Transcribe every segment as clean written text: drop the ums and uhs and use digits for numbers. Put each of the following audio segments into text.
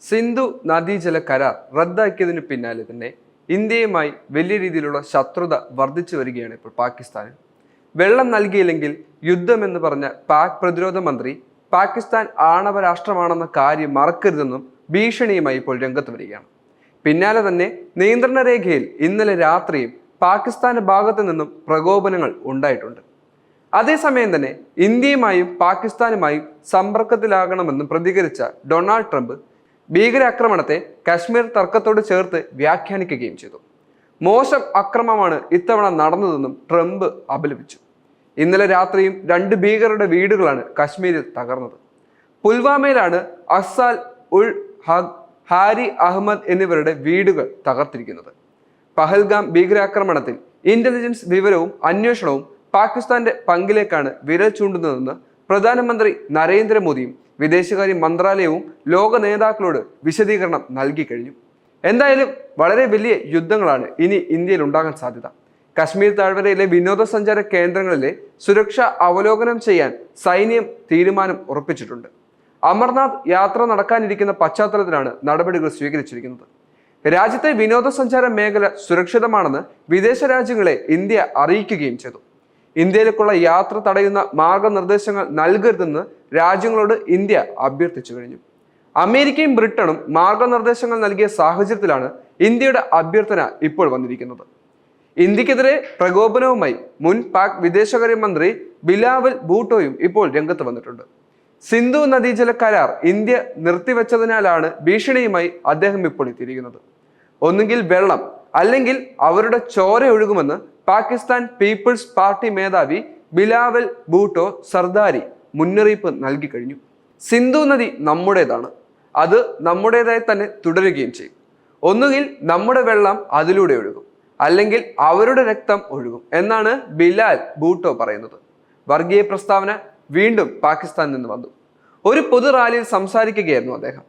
സിന്ധു നദീജല കരാർ റദ്ദാക്കിയതിനു പിന്നാലെ തന്നെ ഇന്ത്യയുമായി വലിയ രീതിയിലുള്ള ശത്രുത വർദ്ധിച്ചു വരികയാണ് ഇപ്പോൾ പാകിസ്ഥാനിൽ. വെള്ളം നൽകിയില്ലെങ്കിൽ യുദ്ധമെന്ന് പറഞ്ഞ പാക് പ്രതിരോധ മന്ത്രി പാകിസ്ഥാൻ ആണവ രാഷ്ട്രമാണെന്ന കാര്യം മറക്കരുതെന്നും ഭീഷണിയുമായി ഇപ്പോൾ രംഗത്ത് വരികയാണ്. പിന്നാലെ തന്നെ നിയന്ത്രണ രേഖയിൽ ഇന്നലെ രാത്രിയും പാകിസ്ഥാന്റെ ഭാഗത്തു നിന്നും പ്രകോപനങ്ങൾ ഉണ്ടായിട്ടുണ്ട്. അതേസമയം തന്നെ ഇന്ത്യയുമായും പാകിസ്ഥാനുമായും സമ്പർക്കത്തിലാകണമെന്ന് പ്രതികരിച്ച ഡൊണാൾഡ് ട്രംപ് ഭീകരാക്രമണത്തെ കശ്മീർ തർക്കത്തോട് ചേർത്ത് വ്യാഖ്യാനിക്കുകയും ചെയ്തു. മോശം അക്രമമാണ് ഇത്തവണ നടന്നതെന്നും ട്രംപ് അപലപിച്ചു. ഇന്നലെ രാത്രിയും 2 ഭീകരരുടെ വീടുകളാണ് കശ്മീരിൽ തകർന്നത്. പുൽവാമയിലാണ് അസാൽ ഉൾ ഹഖ്, ഹാരി അഹമ്മദ് എന്നിവരുടെ വീടുകൾ തകർത്തിരിക്കുന്നത്. പഹൽഗാം ഭീകരാക്രമണത്തിൽ ഇന്റലിജൻസ് വിവരവും അന്വേഷണവും പാകിസ്ഥാന്റെ പങ്കിലേക്കാണ് വിരൽ ചൂണ്ടുന്നതെന്ന് പ്രധാനമന്ത്രി നരേന്ദ്രമോദിയും വിദേശകാര്യ മന്ത്രാലയവും ലോക നേതാക്കളോട് വിശദീകരണം നൽകി കഴിഞ്ഞു. എന്തായാലും വളരെ വലിയ യുദ്ധങ്ങളാണ് ഇനി ഇന്ത്യയിൽ ഉണ്ടാകാൻ സാധ്യത. കശ്മീർ താഴ്വരയിലെ വിനോദസഞ്ചാര കേന്ദ്രങ്ങളിലെ സുരക്ഷ അവലോകനം ചെയ്യാൻ സൈന്യം തീരുമാനം ഉറപ്പിച്ചിട്ടുണ്ട്. അമർനാഥ് യാത്ര നടക്കാനിരിക്കുന്ന പശ്ചാത്തലത്തിലാണ് നടപടികൾ സ്വീകരിച്ചിരിക്കുന്നത്. രാജ്യത്തെ വിനോദസഞ്ചാര മേഖല സുരക്ഷിതമാണെന്ന് വിദേശ രാജ്യങ്ങളെ ഇന്ത്യ അറിയിക്കുകയും ചെയ്തു. ഇന്ത്യയിലേക്കുള്ള യാത്ര തടയുന്ന മാർഗനിർദ്ദേശങ്ങൾ നൽകരുതെന്ന് രാജ്യങ്ങളോട് ഇന്ത്യ അഭ്യർത്ഥിച്ചു കഴിഞ്ഞു. അമേരിക്കയും ബ്രിട്ടനും മാർഗനിർദ്ദേശങ്ങൾ നൽകിയ സാഹചര്യത്തിലാണ് ഇന്ത്യയുടെ അഭ്യർത്ഥന ഇപ്പോൾ വന്നിരിക്കുന്നത്. ഇന്ത്യക്കെതിരെ പ്രകോപനവുമായി മുൻ പാക് വിദേശകാര്യമന്ത്രി ബിലാവൽ ഭൂട്ടോയും ഇപ്പോൾ രംഗത്ത് വന്നിട്ടുണ്ട്. സിന്ധു നദീജല കരാർ ഇന്ത്യ നിർത്തിവെച്ചതിനാലാണ് ഭീഷണിയുമായി അദ്ദേഹം ഇപ്പോൾ എത്തിയിരിക്കുന്നത്. ഒന്നുകിൽ വെള്ളം അല്ലെങ്കിൽ അവരുടെ ചോര ഒഴുകുമെന്ന് പാകിസ്ഥാൻ പീപ്പിൾസ് പാർട്ടി മേധാവി ബിലാവൽ ഭൂട്ടോ സർദാരി മുന്നറിയിപ്പ് നൽകി കഴിഞ്ഞു. സിന്ധു നദി നമ്മുടേതാണ്, അത് നമ്മുടേതായി തന്നെ തുടരുകയും ചെയ്യും. ഒന്നുകിൽ നമ്മുടെ വെള്ളം അതിലൂടെ ഒഴുകും, അല്ലെങ്കിൽ അവരുടെ രക്തം ഒഴുകും എന്നാണ് ബിലാൽ ഭൂട്ടോ പറയുന്നത്. വർഗീയ പ്രസ്താവന വീണ്ടും പാകിസ്ഥാനിൽ നിന്ന് വന്നു. ഒരു പൊതു റാലിയിൽ സംസാരിക്കുകയായിരുന്നു അദ്ദേഹം.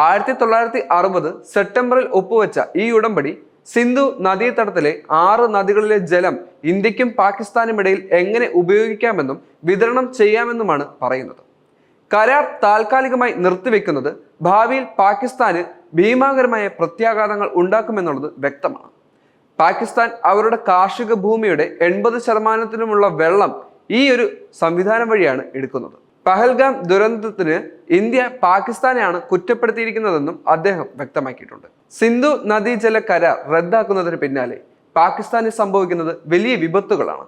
1960 സെപ്റ്റംബറിൽ ഒപ്പുവെച്ച ഈ ഉടമ്പടി സിന്ധു നദീതടത്തിലെ 6 നദികളിലെ ജലം ഇന്ത്യക്കും പാകിസ്ഥാനും ഇടയിൽ എങ്ങനെ ഉപയോഗിക്കാമെന്നും വിതരണം ചെയ്യാമെന്നുമാണ് പറയുന്നത്. കരാർ താൽക്കാലികമായി നിർത്തിവെക്കുന്നത് ഭാവിയിൽ പാകിസ്ഥാന് ഭീമാകരമായ പ്രത്യാഘാതങ്ങൾ ഉണ്ടാക്കുമെന്നുള്ളത് വ്യക്തമാണ്. പാകിസ്ഥാൻ അവരുടെ കാർഷിക ഭൂമിയുടെ 80%-നുമുള്ള വെള്ളം ഈ ഒരു സംവിധാനം വഴിയാണ് എടുക്കുന്നത്. പഹൽഗാം ദുരന്തത്തിന് ഇന്ത്യ പാകിസ്ഥാനെയാണ് കുറ്റപ്പെടുത്തിയിരിക്കുന്നതെന്നും അദ്ദേഹം വ്യക്തമാക്കിയിട്ടുണ്ട്. സിന്ധു നദീജല കരാർ റദ്ദാക്കുന്നതിന് പിന്നാലെ പാകിസ്ഥാനിൽ സംഭവിക്കുന്നത് വലിയ വിപത്തുകളാണ്.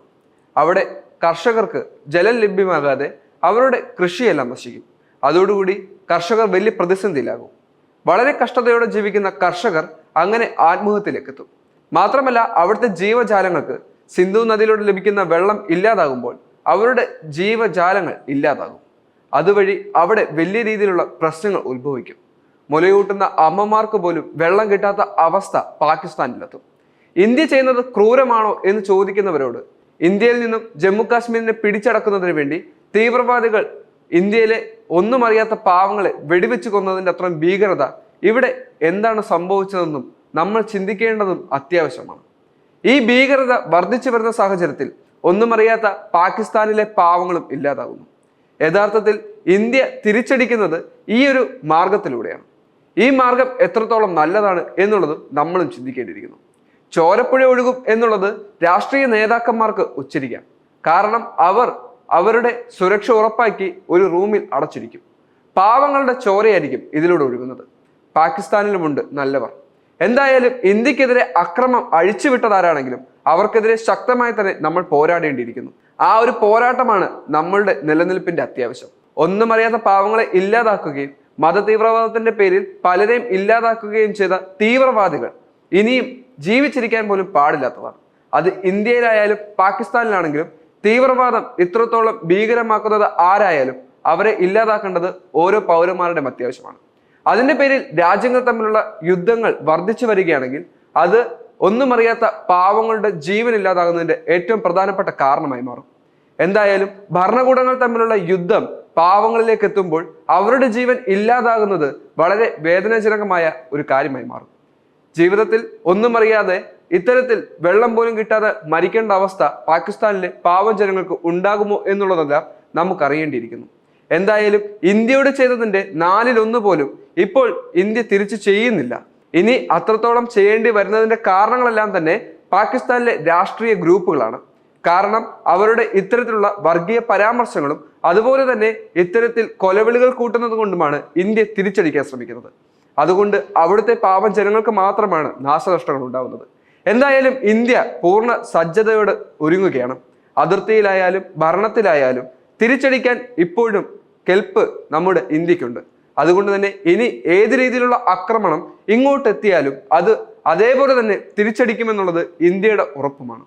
അവിടെ കർഷകർക്ക് ജലം ലഭ്യമാകാതെ അവരുടെ കൃഷിയെല്ലാം നശിക്കും. അതോടുകൂടി കർഷകർ വലിയ പ്രതിസന്ധിയിലാകും. വളരെ കഷ്ടതയോടെ ജീവിക്കുന്ന കർഷകർ അങ്ങനെ ആത്മഹത്യയിലേക്കെത്തും. മാത്രമല്ല അവിടുത്തെ ജീവജാലങ്ങൾക്ക് സിന്ധു നദിയിലൂടെ ലഭിക്കുന്ന വെള്ളം ഇല്ലാതാകുമ്പോൾ അവരുടെ ജീവജാലങ്ങൾ ഇല്ലാതാകും. അതുവഴി അവിടെ വലിയ രീതിയിലുള്ള പ്രശ്നങ്ങൾ ഉത്ഭവിക്കും. മുലയൂട്ടുന്ന അമ്മമാർക്ക് പോലും വെള്ളം കിട്ടാത്ത അവസ്ഥ പാകിസ്ഥാനിലെത്തും. ഇന്ത്യ ചെയ്യുന്നത് ക്രൂരമാണോ എന്ന് ചോദിക്കുന്നവരോട് ഇന്ത്യയിൽ നിന്നും ജമ്മു കാശ്മീരിനെ പിടിച്ചടക്കുന്നതിന് വേണ്ടി തീവ്രവാദികൾ ഇന്ത്യയിലെ ഒന്നും അറിയാത്ത പാവങ്ങളെ വെടിവെച്ച് കൊന്നതിൻ്റെ അത്രയും ഭീകരത ഇവിടെ എന്താണ് സംഭവിച്ചതെന്നും നമ്മൾ ചിന്തിക്കേണ്ടതും അത്യാവശ്യമാണ്. ഈ ഭീകരത വർദ്ധിച്ചു വരുന്ന സാഹചര്യത്തിൽ ഒന്നും അറിയാത്ത പാകിസ്ഥാനിലെ പാവങ്ങളും ഇല്ലാതാകുന്നു. യഥാർത്ഥത്തിൽ ഇന്ത്യ തിരിച്ചടിക്കുന്നത് ഈ ഒരു മാർഗത്തിലൂടെയാണ്. ഈ മാർഗം എത്രത്തോളം നല്ലതാണ് എന്നുള്ളതും നമ്മളും ചിന്തിക്കേണ്ടിയിരിക്കുന്നു. ചോരപ്പുഴ ഒഴുകും എന്നുള്ളത് രാഷ്ട്രീയ നേതാക്കന്മാർക്ക് ഉച്ചരിക്കാം. കാരണം അവർ അവരുടെ സുരക്ഷ ഉറപ്പാക്കി ഒരു റൂമിൽ അടച്ചിരിക്കും. പാവങ്ങളുടെ ചോരയായിരിക്കും ഇതിലൂടെ ഒഴുകുന്നത്. പാകിസ്ഥാനിലുമുണ്ട് നല്ലവർ. എന്തായാലും ഇന്ത്യക്കെതിരെ അക്രമം അഴിച്ചുവിട്ടതാരാണെങ്കിലും അവർക്കെതിരെ ശക്തമായി തന്നെ നമ്മൾ പോരാടേണ്ടിയിരിക്കുന്നു. ആ ഒരു പോരാട്ടമാണ് നമ്മളുടെ നിലനിൽപ്പിന്റെ അത്യാവശ്യം. ഒന്നും അറിയാത്ത പാവങ്ങളെ ഇല്ലാതാക്കുകയും മത തീവ്രവാദത്തിന്റെ പേരിൽ പലരെയും ഇല്ലാതാക്കുകയും ചെയ്ത തീവ്രവാദികൾ ഇനിയും ജീവിച്ചിരിക്കാൻ പോലും പാടില്ലാത്തതാണ്. അത് ഇന്ത്യയിലായാലും പാകിസ്ഥാനിലാണെങ്കിലും തീവ്രവാദം ഇത്രത്തോളം ഭീകരമാക്കുന്നത് ആരായാലും അവരെ ഇല്ലാതാക്കേണ്ടത് ഓരോ പൗരന്മാരുടെയും അത്യാവശ്യമാണ്. അതിന്റെ പേരിൽ രാജ്യങ്ങൾ തമ്മിലുള്ള യുദ്ധങ്ങൾ വർദ്ധിച്ചു വരികയാണെങ്കിൽ അത് ഒന്നും അറിയാത്ത പാവങ്ങളുടെ ജീവൻ ഇല്ലാതാകുന്നതിന്റെ ഏറ്റവും പ്രധാനപ്പെട്ട കാരണമായി മാറും. എന്തായാലും ഭരണകൂടങ്ങൾ തമ്മിലുള്ള യുദ്ധം പാവങ്ങളിലേക്ക് എത്തുമ്പോൾ അവരുടെ ജീവൻ ഇല്ലാതാകുന്നത് വളരെ വേദനാജനകമായ ഒരു കാര്യമായി മാറും. ജീവിതത്തിൽ ഒന്നും അറിയാതെ ഇത്തരത്തിൽ വെള്ളം പോലും കിട്ടാതെ മരിക്കേണ്ട അവസ്ഥ പാകിസ്ഥാനിലെ പാവം ജനങ്ങൾക്ക് ഉണ്ടാകുമോ എന്നുള്ളതെല്ലാം നമുക്കറിയേണ്ടിയിരിക്കുന്നു. എന്തായാലും ഇന്ത്യയോട് ചെയ്തതിന്റെ 1/4 പോലും ഇപ്പോൾ ഇന്ത്യ തിരിച്ചു ചെയ്യുന്നില്ല. ഇനി അത്രത്തോളം ചെയ്യേണ്ടി വരുന്നതിന്റെ കാരണങ്ങളെല്ലാം തന്നെ പാകിസ്ഥാനിലെ രാഷ്ട്രീയ ഗ്രൂപ്പുകളാണ്. കാരണം അവരുടെ ഇത്തരത്തിലുള്ള വർഗീയ പരാമർശങ്ങളും അതുപോലെ തന്നെ ഇത്തരത്തിൽ കൊലവിളികൾ കൂട്ടുന്നത് കൊണ്ടുമാണ് ഇന്ത്യ തിരിച്ചടിക്കാൻ ശ്രമിക്കുന്നത്. അതുകൊണ്ട് അവിടുത്തെ പാവം ജനങ്ങൾക്ക് മാത്രമാണ് നാശനഷ്ടങ്ങൾ ഉണ്ടാകുന്നത്. എന്തായാലും ഇന്ത്യ പൂർണ്ണ സജ്ജതയോട് ഒരുങ്ങുകയാണ്. അതിർത്തിയിലായാലും ഭരണത്തിലായാലും തിരിച്ചടിക്കാൻ ഇപ്പോഴും കെൽപ്പ് നമ്മുടെ ഇന്ത്യക്കുണ്ട്. അതുകൊണ്ട് തന്നെ ഇനി ഏത് രീതിയിലുള്ള ആക്രമണം ഇങ്ങോട്ടെത്തിയാലും അത് അതേപോലെ തന്നെ തിരിച്ചടിക്കുമെന്നുള്ളത് ഇന്ത്യയുടെ ഉറപ്പുമാണ്.